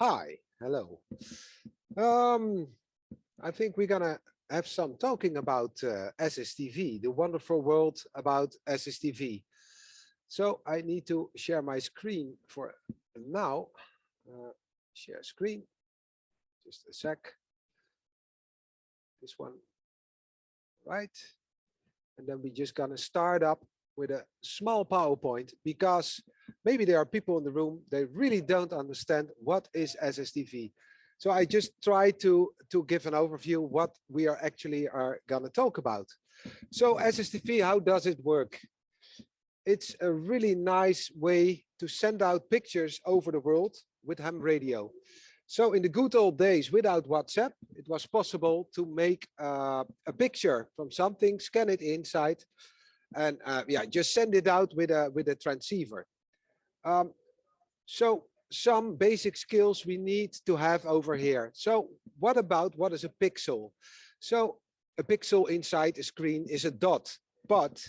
Hi, hello. Um, I think we're gonna have some talking about SSTV, the wonderful world about SSTV. So I need to share my screen for now. Share screen, just a sec. This one, right? And then we're just gonna start up with a small PowerPoint because maybe there are people in the room, they really don't understand what is SSTV. So I just try to give an overview what we are actually going to talk about. So SSTV, how does it work? It's a really nice way to send out pictures over the world with ham radio. So in the good old days without WhatsApp, it was possible to make a picture from something, scan it inside, and yeah, just send it out with a transceiver. So some basic skills we need to have over here. So what is a pixel? So a pixel inside a screen is a dot, but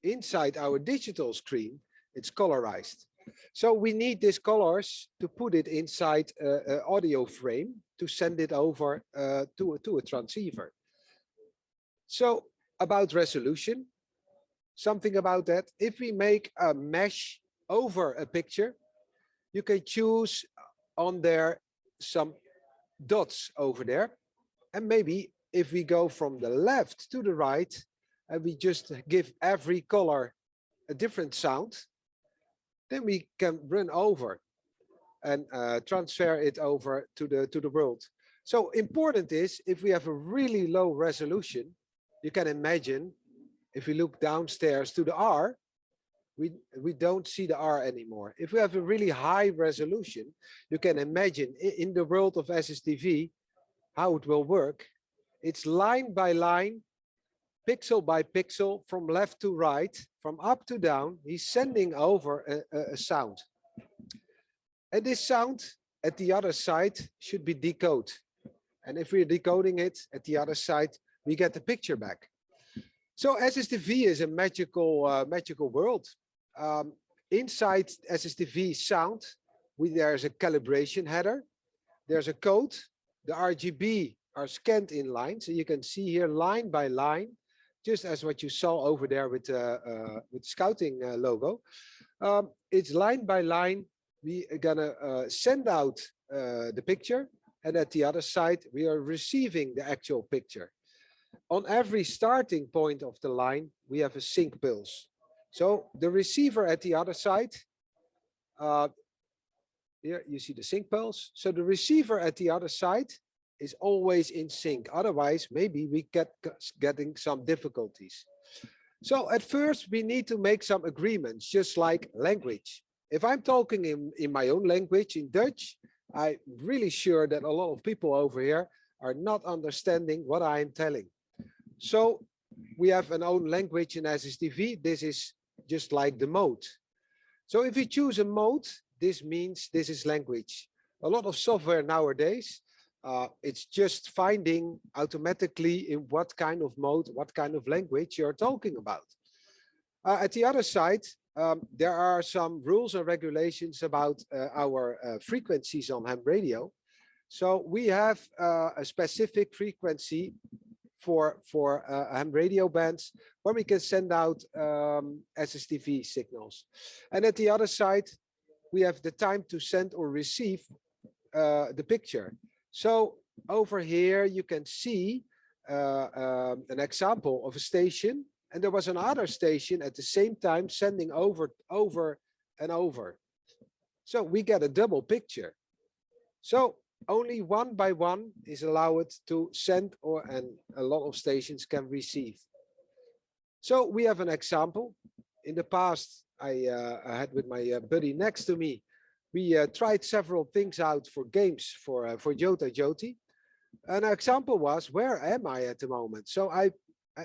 inside our digital screen, it's colorized. So we need these colors to put it inside an audio frame to send it over to a transceiver. So about resolution, something about that. If we make a mesh over a picture, you can choose on there some dots over there. And maybe if we go from the left to the right, and we just give every color a different sound, then we can run over and transfer it over to the world. So important is if we have a really low resolution, you can imagine if we look downstairs to the R, we don't see the R anymore. If we have a really high resolution, you can imagine in the world of SSTV how it will work. It's line by line, pixel by pixel, from left to right, from up to down. He's sending over a sound. And this sound at the other side should be decoded. And if we're decoding it at the other side, we get the picture back. So SSTV is a magical world. Inside SSTV sound, there's a calibration header. There's a code. The RGB are scanned in line. So you can see here line by line, just as what you saw over there with Scouting logo. It's line by line. We are gonna send out the picture. And at the other side, we are receiving the actual picture. On every starting point of the line, we have a sync pulse. So the receiver at the other side, here you see the sync pulse. So the receiver at the other side is always in sync. Otherwise, maybe we getting some difficulties. So at first, we need to make some agreements, just like language. If I'm talking in my own language, in Dutch, I'm really sure that a lot of people over here are not understanding what I'm telling. So we have an own language in SSTV. This is just like the mode. So if you choose a mode, this means this is language. A lot of software nowadays, it's just finding automatically in what kind of mode, what kind of language you're talking about. At the other side, there are some rules and regulations about our frequencies on ham radio. So we have a specific frequency for ham radio bands where we can send out SSTV signals. And at the other side, we have the time to send or receive the picture. So over here, you can see an example of a station. And there was another station at the same time sending over and over. So we get a double picture. So only one by one is allowed to send, and a lot of stations can receive. So we have an example. In the past, I had with my buddy next to me, we tried several things out for games for JOTAJOTI. An example was, where am I at the moment? So I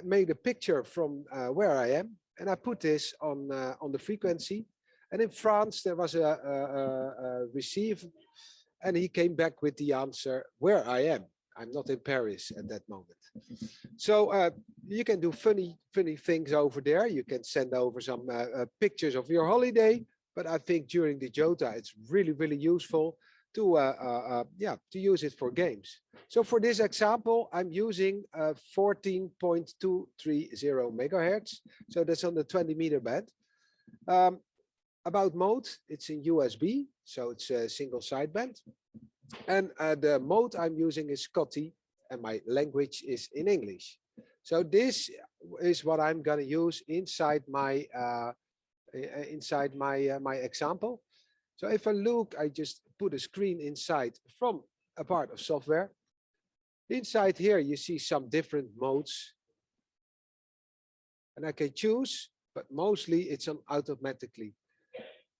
made a picture from where I am, and I put this on the frequency. And in France, there was a receive, and he came back with the answer, where I am. I'm not in Paris at that moment. So you can do funny things over there. You can send over some pictures of your holiday. But I think during the JOTA, it's really useful to use it for games. So for this example, I'm using 14.230 megahertz. So that's on the 20-meter band. About mode, it's in USB, so it's a single sideband. And the mode I'm using is Scotty, and my language is in English. So this is what I'm going to use inside my my example. So if I look, I just put a screen inside from a part of software. Inside here, you see some different modes. And I can choose, but mostly it's on automatically.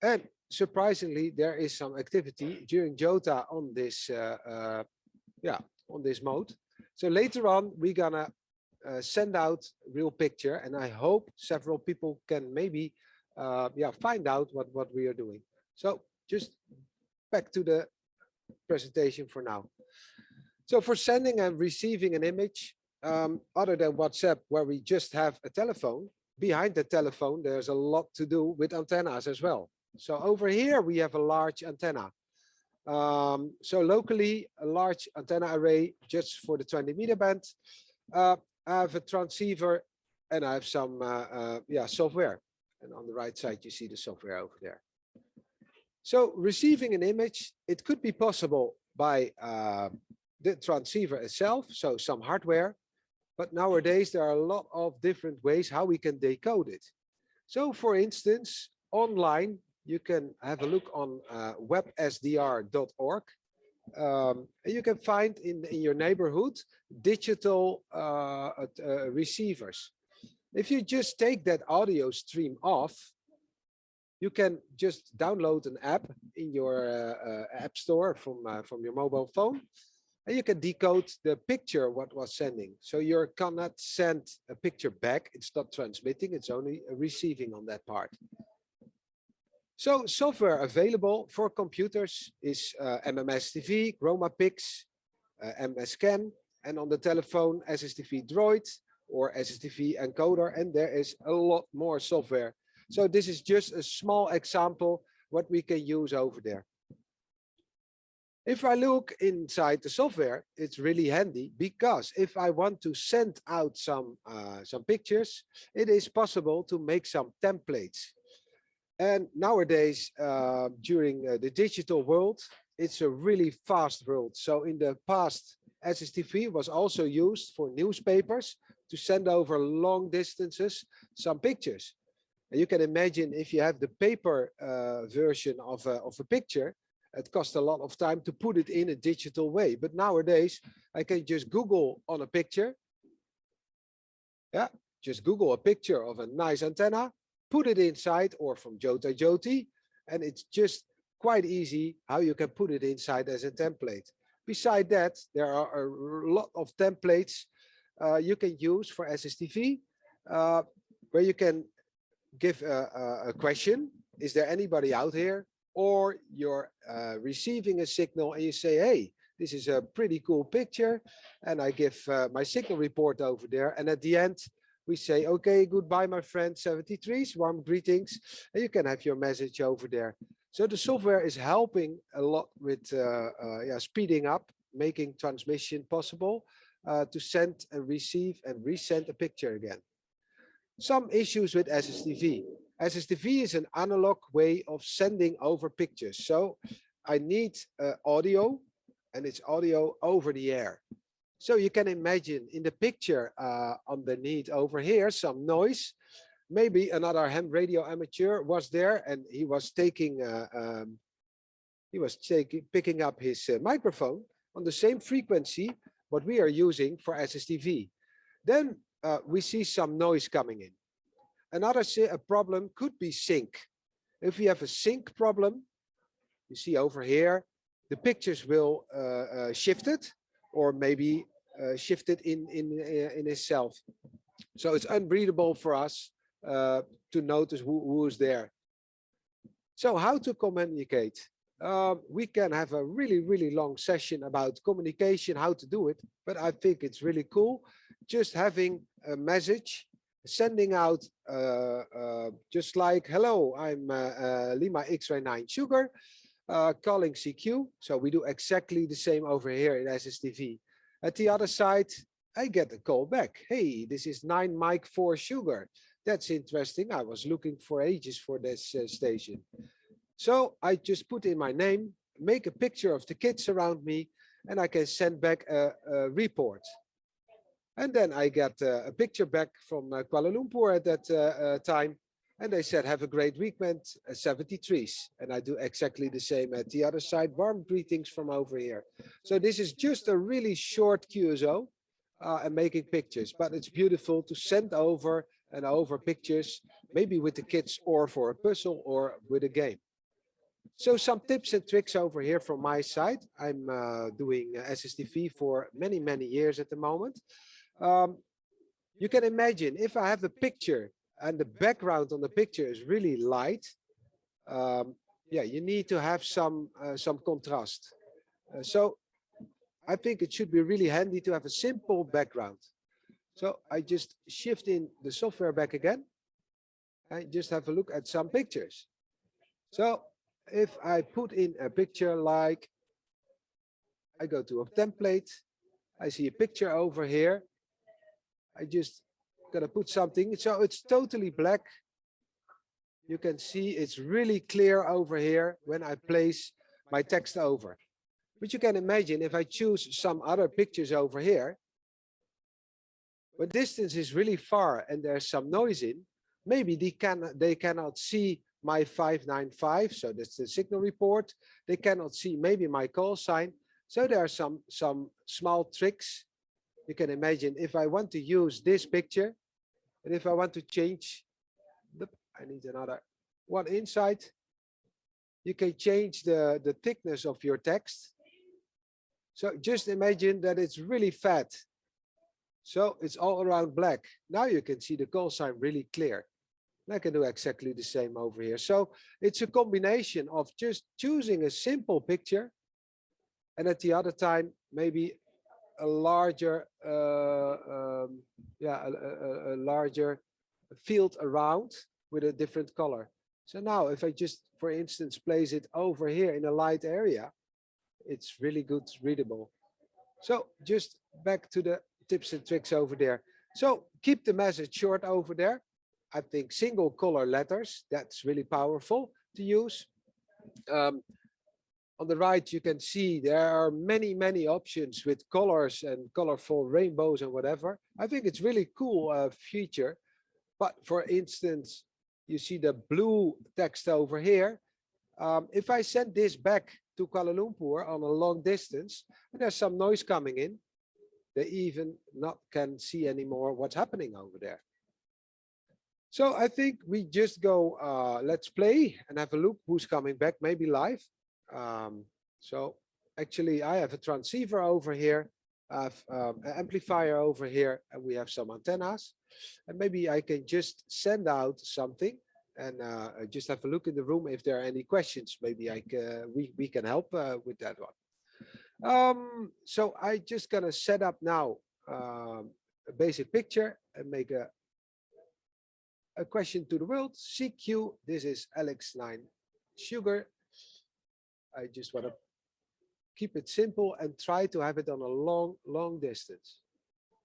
And surprisingly, there is some activity during JOTA on this, on this mode. So later on, we're gonna send out real picture, and I hope several people can maybe, find out what we are doing. So just back to the presentation for now. So for sending and receiving an image, other than WhatsApp, where we just have a telephone, behind the telephone, there's a lot to do with antennas as well. So over here, we have a large antenna. So locally, a large antenna array just for the 20-meter band. I have a transceiver, and I have some software. And on the right side, you see the software over there. So receiving an image, it could be possible by the transceiver itself, so some hardware. But nowadays, there are a lot of different ways how we can decode it. So for instance, online, you can have a look on websdr.org. And you can find in your neighborhood digital receivers. If you just take that audio stream off, you can just download an app in your app store from your mobile phone, and you can decode the picture what was sending. So you cannot send a picture back. It's not transmitting. It's only receiving on that part. So software available for computers is MMSSTV, ChromaPix, MScan, and on the telephone, SSTV Droid or SSTV encoder, and there is a lot more software. So this is just a small example what we can use over there. If I look inside the software, it's really handy, because if I want to send out some pictures, it is possible to make some templates. And nowadays, during the digital world, it's a really fast world. So in the past, SSTV was also used for newspapers to send over long distances some pictures. And you can imagine if you have the paper version of a picture, it costs a lot of time to put it in a digital way. But nowadays, I can just Google on a picture. Yeah, just Google a picture of a nice antenna, put it inside, or from JOTAJOTI, and it's just quite easy how you can put it inside as a template. Beside that, there are a lot of templates you can use for SSTV, where you can give a question. Is there anybody out here? Or you're receiving a signal and you say, hey, this is a pretty cool picture. And I give my signal report over there. And at the end, we say, okay, goodbye, my friend, 73s, warm greetings. And you can have your message over there. So the software is helping a lot with speeding up, making transmission possible to send and receive and resend a picture again. Some issues with SSTV. SSTV is an analog way of sending over pictures. So I need audio, and it's audio over the air. So you can imagine in the picture underneath over here, some noise. Maybe another ham radio amateur was there, and he was taking, picking up his microphone on the same frequency what we are using for SSTV. Then we see some noise coming in. Another problem could be sync. If we have a sync problem, you see over here, the pictures will shift it, or maybe shift it in itself. So it's unreadable for us to notice who is there. So how to communicate? We can have a really long session about communication, how to do it, but I think it's really cool just having a message, sending out just like, hello, I'm Lima X-ray 9 Sugar. calling CQ. So we do exactly the same over here in SSTV. At the other side, I get a call back. Hey, this is 9 Mike 4 Sugar. That's interesting. I was looking for ages for this station. So I just put in my name, make a picture of the kids around me, and I can send back a report. And then I got a picture back from Kuala Lumpur at that time. And they said, have a great weekend, 73s. And I do exactly the same at the other side. Warm greetings from over here. So this is just a really short QSO and making pictures. But it's beautiful to send over and over pictures, maybe with the kids or for a puzzle or with a game. So some tips and tricks over here from my side. I'm doing SSTV for many, many years at the moment. You can imagine if I have a picture and the background on the picture is really light, yeah, you need to have some contrast. So I think it should be really handy to have a simple background. So I just shift in the software back again and just have a look at some pictures. So if I put in a picture like, I go to a template, I see a picture over here. I just gotta put something, so it's totally black. You can see it's really clear over here when I place my text over. But you can imagine if I choose some other pictures over here, when distance is really far and there's some noise in, maybe they cannot see my 595, so that's the signal report. They cannot see maybe my call sign. So there are some small tricks. You can imagine if I want to use this picture, and if I want to change, I need another one inside. You can change the thickness of your text. So just imagine that it's really fat. So it's all around black. Now you can see the call sign really clear. And I can do exactly the same over here. So it's a combination of just choosing a simple picture, and at the other time, maybe a larger, a larger field around with a different color. So now if I just, for instance, place it over here in a light area, it's really good readable. So just back to the tips and tricks over there. So keep the message short over there. I think single color letters, that's really powerful to use. On the right, you can see there are many, many options with colors and colorful rainbows and whatever. I think it's really cool feature. But for instance, you see the blue text over here. If I send this back to Kuala Lumpur on a long distance, and there's some noise coming in, they even not can see anymore what's happening over there. So I think we just go, let's play and have a look who's coming back, maybe live. So actually I have a transceiver over here, I have an amplifier over here, and we have some antennas. And maybe I can just send out something and just have a look in the room if there are any questions. Maybe we can help with that one. So I just gonna set up now a basic picture and make a question to the world. CQ, this is Alex 9 Sugar. I just want to keep it simple and try to have it on a long distance.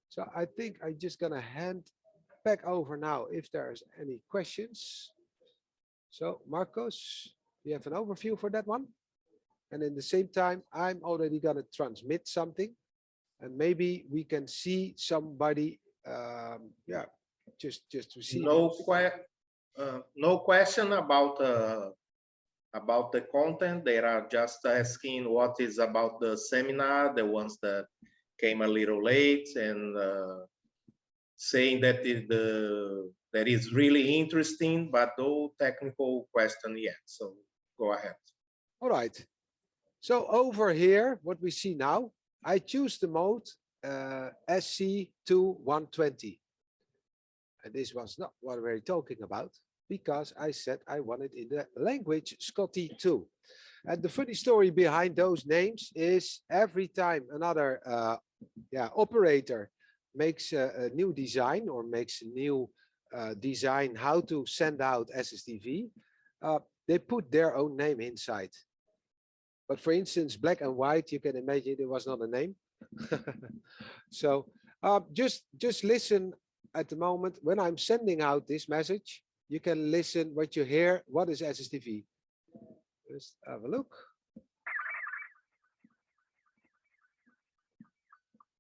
So I think I'm just gonna hand back over now if there's any questions. So Marcos, you have an overview for that one? And in the same time, I'm already gonna transmit something, and maybe we can see somebody, yeah, just to see. No question about the content. They are just asking what is about the seminar, the ones that came a little late, and saying that that is really interesting, but no technical question yet. So go ahead. All right. So over here, what we see now, I choose the mode SC2120. And this was not what we're talking about, because I said I wanted in the language Scotty 2. And the funny story behind those names is every time another operator makes a new design or makes a new design how to send out SSTV, they put their own name inside. But for instance, black and white, you can imagine it was not a name. So just listen at the moment when I'm sending out this message. You can listen what you hear. What is SSTV? Just have a look.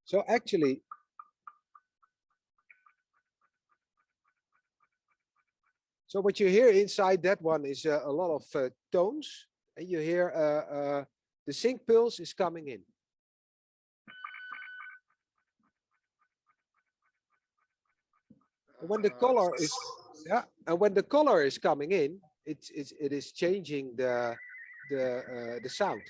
So actually, so what you hear inside that one is a lot of tones, and you hear the sync pulse is coming in. When the color is, yeah, and when the color is coming in, it is changing the sound.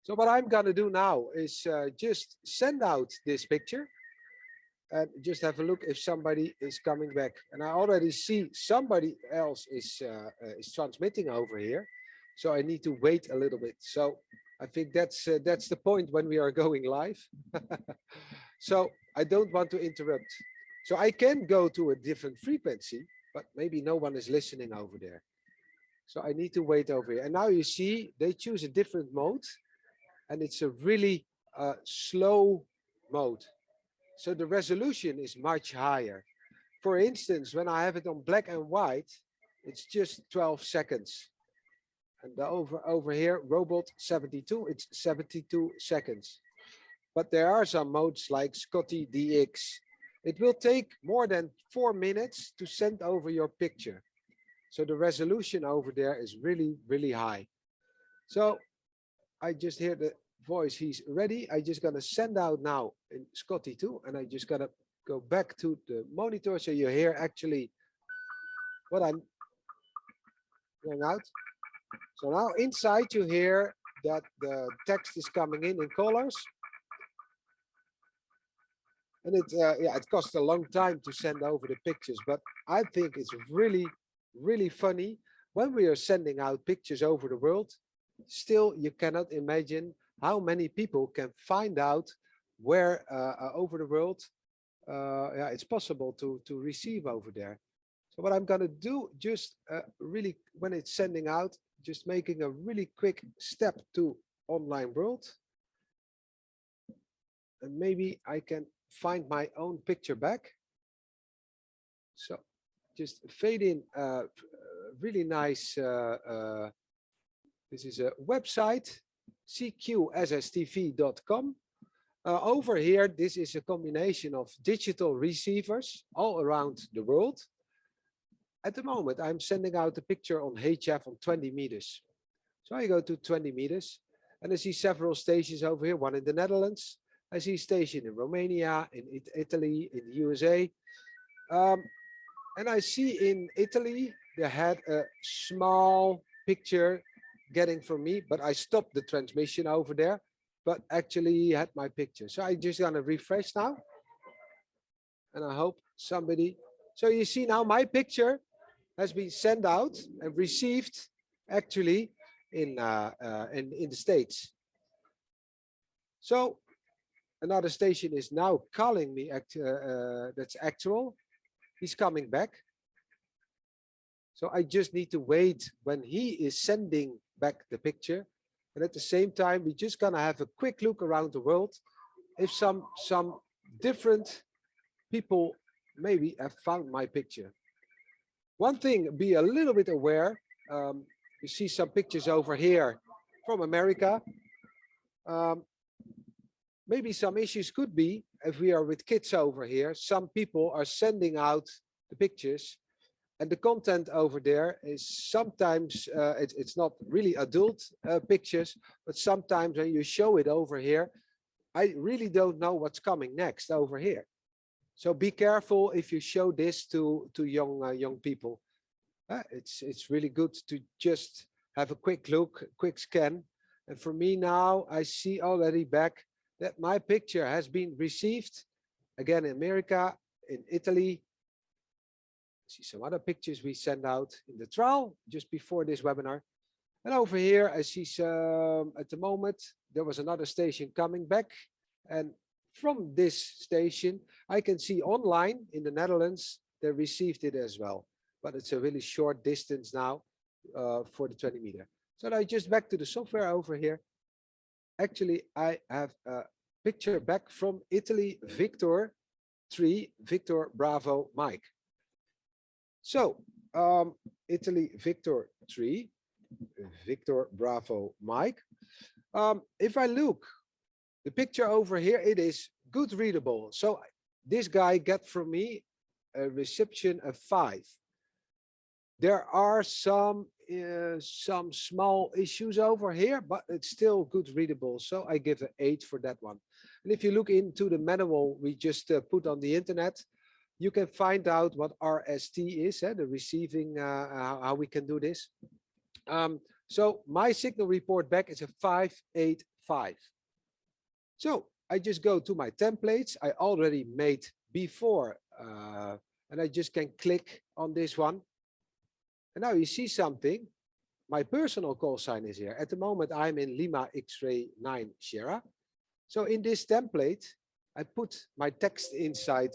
So what I'm gonna do now is just send out this picture and just have a look if somebody is coming back. And I already see somebody else is transmitting over here, so I need to wait a little bit. So I think that's the point when we are going live. So I don't want to interrupt. So I can go to a different frequency, but maybe no one is listening over there. So I need to wait over here. And now you see they choose a different mode, and it's a really slow mode. So the resolution is much higher. For instance, when I have it on black and white, it's just 12 seconds. And over here, robot 72, it's 72 seconds. But there are some modes like Scotty DX. It will take more than 4 minutes to send over your picture. So the resolution over there is really, really high. So I just hear the voice, he's ready. I just gonna send out now in Scotty 2, and I just gotta go back to the monitor so you hear actually what I'm going out. So now inside you hear that the text is coming in colors. And yeah, it costs a long time to send over the pictures, but I think it's really, really funny when we are sending out pictures over the world. Still, you cannot imagine how many people can find out where over the world yeah, it's possible to receive over there. So what I'm gonna do, just really when it's sending out, just making a really quick step to online world. And maybe I can find my own picture back. So just fade in really nice. This is a website, cqsstv.com. Over here, this is a combination of digital receivers all around the world. At the moment, I'm sending out a picture on HF on 20 meters. So I go to 20 meters and I see several stations over here, one in the Netherlands. I see a station in Romania, in Italy, in the USA. And I see in Italy, they had a small picture getting from me, but I stopped the transmission over there, but actually had my picture. So I just gonna refresh now. And I hope somebody, so you see now my picture has been sent out and received actually in the States. So another station is now calling me, that's actual. He's coming back. So I just need to wait when he is sending back the picture. And at the same time, we're just gonna have a quick look around the world if some different people maybe have found my picture. One thing, be a little bit aware. You see some pictures over here from America. Maybe some issues could be if we are with kids over here, some people are sending out the pictures and the content over there is sometimes, it's not really adult pictures, but sometimes when you show it over here, I really don't know what's coming next over here. So be careful if you show this to young people. It's really good to just have a quick look, quick scan. And for me now, I see already back that my picture has been received again in America, in Italy. See some other pictures we send out in the trial just before this webinar. And over here, I see some, at the moment, there was another station coming back. And from this station, I can see online in the Netherlands, they received it as well. But it's a really short distance now for the 20 meter. So now just back to the software over here. Actually, I have a picture back from Italy, Victor 3, Victor Bravo Mike. So Italy, Victor 3, Victor Bravo Mike. If I look, the picture over here, it is good readable. So this guy got from me a reception of 5. There are some small issues over here, but it's still good readable. So I give an 8 for that one. And if you look into the manual we just put on the internet, you can find out what RST is, the receiving, how we can do this. So my signal report back is a 585. So I just go to my templates I already made before, and I just can click on this one. And now you see something. My personal call sign is here. At the moment, I'm in Lima X-ray 9 Sierra. So in this template, I put my text inside.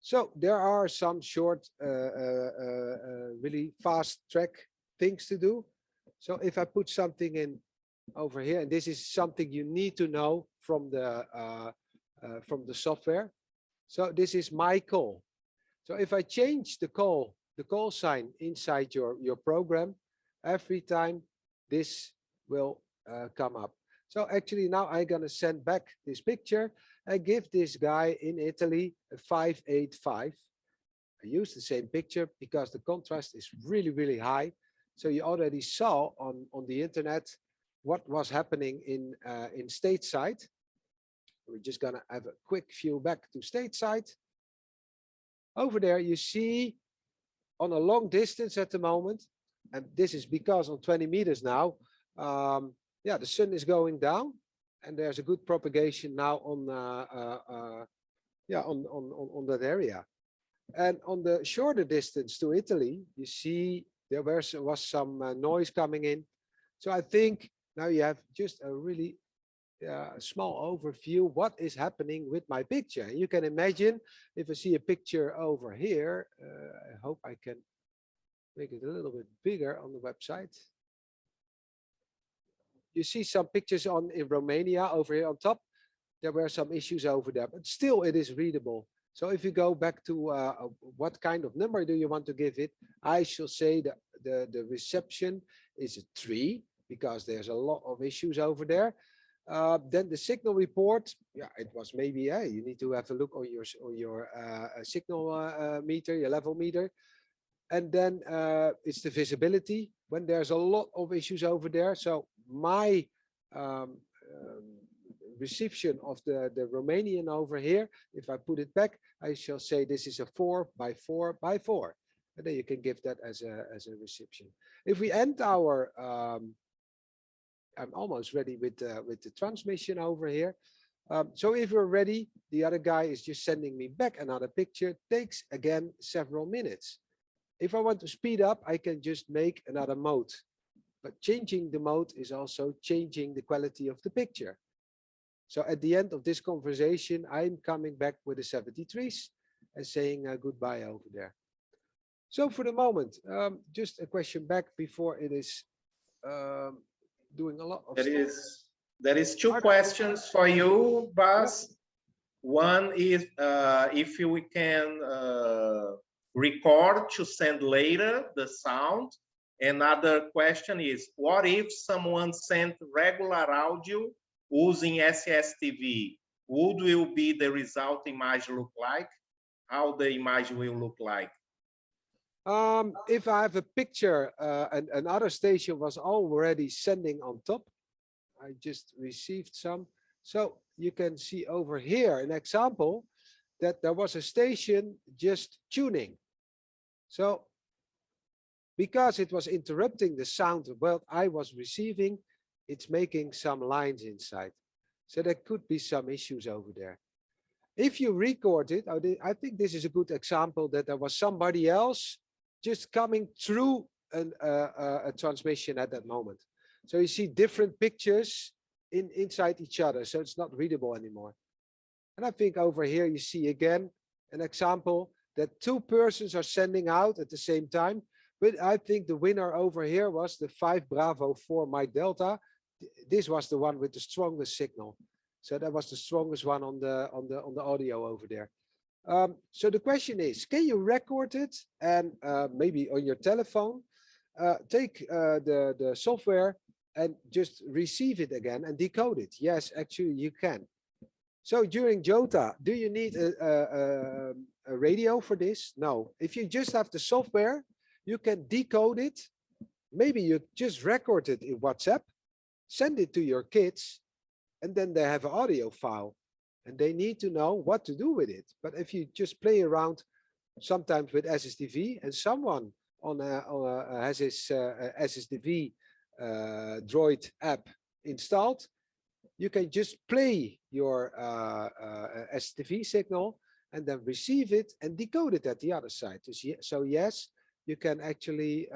So there are some short, really fast track things to do. So if I put something in over here, and this is something you need to know from the software. So this is my call. So if I change the call sign inside your program, every time this will come up. So actually now I'm gonna send back this picture. I give this guy in Italy a 585. I use the same picture because the contrast is really, really high. So you already saw on the internet what was happening in stateside. We're just gonna have a quick view back to stateside. Over there you see on a long distance at the moment, and this is because on 20 meters now, yeah, the sun is going down, and there's a good propagation now on yeah, on that area. And on the shorter distance to Italy, you see there was some noise coming in. So I think now you have just a really small overview what is happening with my picture. You can imagine if I see a picture over here, I hope I can make it a little bit bigger on the website. You see some pictures in Romania over here on top. There were some issues over there, but still it is readable. So if you go back to what kind of number do you want to give it, I shall say that the reception is a 3 because there's a lot of issues over there. Then the signal report, yeah, it was maybe, you need to have a look on your signal meter, your level meter. And then it's the visibility when there's a lot of issues over there. So my reception of the Romanian over here, if I put it back, I shall say this is a 4 by 4 by 4. And then you can give that as a reception. If we end our, I'm almost ready with the transmission over here. So if we're ready, the other guy is just sending me back another picture. It takes again several minutes. If I want to speed up, I can just make another mode. But changing the mode is also changing the quality of the picture. So at the end of this conversation, I'm coming back with the 73s and saying goodbye over there. So for the moment, just a question back before it is doing a lot of stuff. There is 2 questions for you, Bas. Yep. One is if we can record to send later the sound. Another question is, what if someone sent regular audio using SSTV? What will be the result image look like? How the image will look like? If I have a picture and another station was already sending on top, I just received some. So you can see over here an example that there was a station just tuning. So because it was interrupting the sound of what I was receiving, it's making some lines inside. So there could be some issues over there. If you record it, I think this is a good example that there was somebody else just coming through a transmission at that moment. So you see different pictures inside each other, so it's not readable anymore. And I think over here you see again an example that 2 persons are sending out at the same time, But I think the winner over here was the 5 Bravo 4 Mike Delta. This was the one with the strongest signal. So that was the strongest one on the audio over there. So the question is, can you record it and maybe on your telephone, take the software and just receive it again and decode it? Yes, actually you can. So during JOTA, do you need a radio for this? No. If you just have the software, you can decode it. Maybe you just record it in WhatsApp, send it to your kids, and then they have an audio file and they need to know what to do with it. But if you just play around sometimes with SSTV and someone has his SSTV Droid app installed, you can just play your SSTV signal and then receive it and decode it at the other side. So yes, you can actually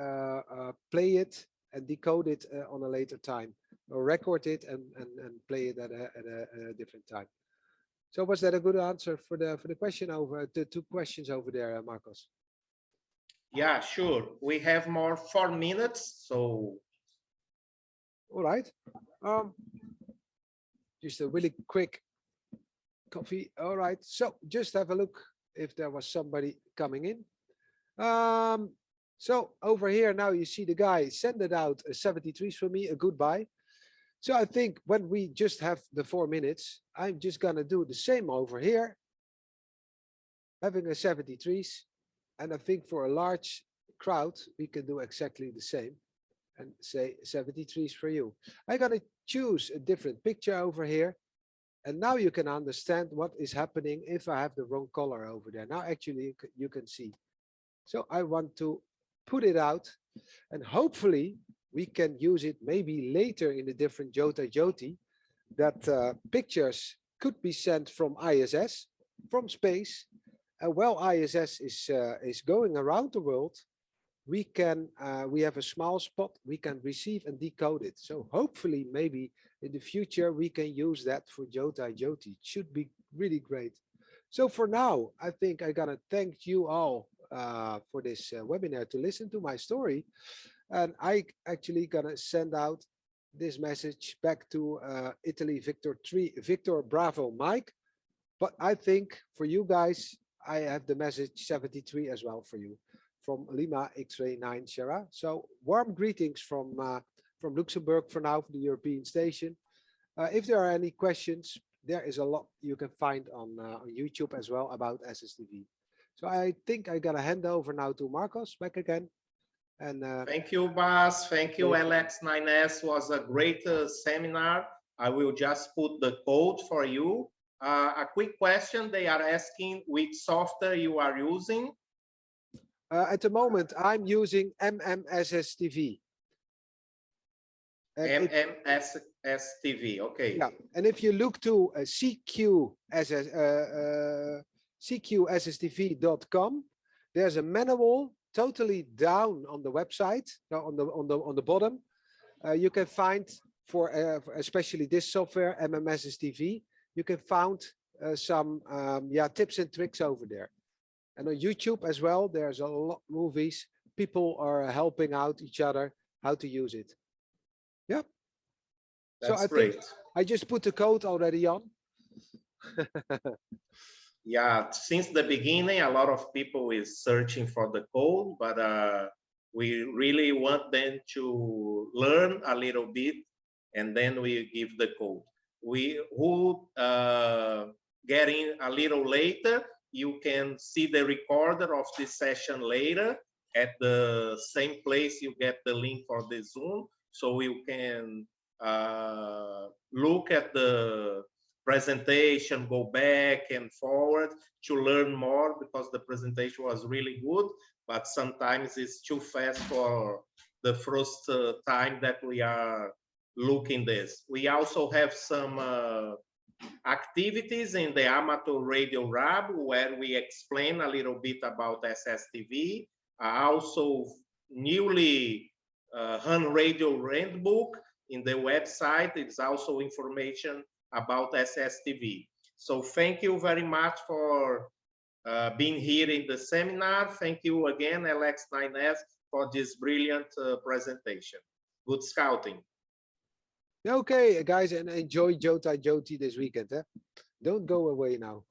play it and decode it on a later time, or record it and play it at a different time. So was that a good answer for the question over the 2 questions over there, Marcos? Yeah, sure. We have more 4 minutes, so. All right. Just a really quick coffee. All right. So just have a look if there was somebody coming in. So over here now you see the guy send it out a 73s for me, a goodbye. So I think when we just have the 4 minutes, I'm just gonna do the same over here, having a 73s. And I think for a large crowd, we can do exactly the same and say 73s for you. I'm gonna choose a different picture over here. And now you can understand what is happening if I have the wrong color over there. Now actually you can see. So I want to put it out and hopefully we can use it maybe later in the different JOTAJOTI, that pictures could be sent from ISS, from space. And while ISS is going around the world, we have a small spot, we can receive and decode it. So hopefully maybe in the future we can use that for JOTAJOTI. It should be really great. So for now, I think I'm gonna thank you all for this webinar to listen to my story. And I actually gonna send out this message back to Italy Victor Bravo Mike. But I think for you guys, I have the message 73 as well for you from Lima X-ray 9 Sierra. So warm greetings from Luxembourg for now, for the European station. If there are any questions, there is a lot you can find on YouTube as well about SSTV. So I think I gotta hand over now to Marcos back again. And thank you, Bas. Thank you, LX9S. Was a great seminar. I will just put the code for you. A quick question. They are asking which software you are using. At the moment, I'm using MMSSTV. MMSSTV, okay. Yeah, and if you look to CQSSTV.com, there's a manual totally down on the website, on the bottom. You can find for especially this software, MMSSTV, you can find some tips and tricks over there. And on YouTube as well, there's a lot of movies. People are helping out each other how to use it. Yeah. That's so I great. think I just put the code already on. Yeah, since the beginning, a lot of people is searching for the code, but we really want them to learn a little bit, and then we give the code. Who get in a little later, you can see the recorder of this session later at the same place you get the link for the Zoom, so you can look at the presentation, go back and forward to learn more, because the presentation was really good, but sometimes it's too fast for the first time that we are looking this. We also have some activities in the Amateur Radio Lab where we explain a little bit about SSTV. Also newly Han Radio Handbook in the website. It's also information about SSTV. So thank you very much for being here in the seminar. Thank you again, LX9S, for this brilliant presentation. Good scouting. Okay, guys, and enjoy JOTAJOTI this weekend. Eh? Don't go away now.